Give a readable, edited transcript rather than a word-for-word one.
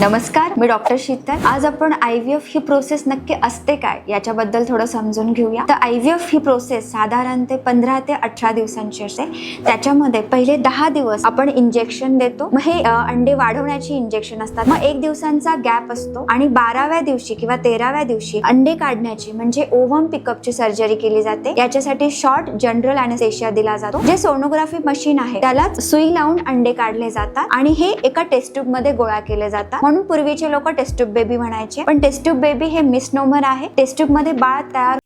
नमस्कार, मी डॉक्टर शीतल। आज आपण IVF ही प्रोसेस नक्की असते काय याच्याबद्दल थोडं समजून घेऊया। तर IVF ही प्रोसेस साधारणतः 15 ते 18 दिवसांची असते। त्याच्यामध्ये पहिले 10 दिवस आपण इंजेक्शन देतो, मग हे अंडे वाढवण्याची इंजेक्शन असतात। मग 1 दिवसांचा गॅप असतो आणि 12व्या दिवशी किंवा 13व्या दिवशी अंडे काढण्याची म्हणजे ओव्हम पिकअपची सर्जरी केली जाते। याच्यासाठी शॉर्ट जनरल अॅनेस्थेशिया दिला जातो। जे सोनोग्राफी मशीन आहे त्याला सुई लावून अंडे काढले जातात आणि हे एका टेस्ट ट्यूब मध्ये गोळा केले जातात। म्हणून पूर्वीचे लोक टेस्ट ट्यूब बेबी म्हणायचे, पण टेस्ट ट्यूब बेबी हे मिसनोमर आहे। टेस्ट ट्यूब मध्ये बाळ तयार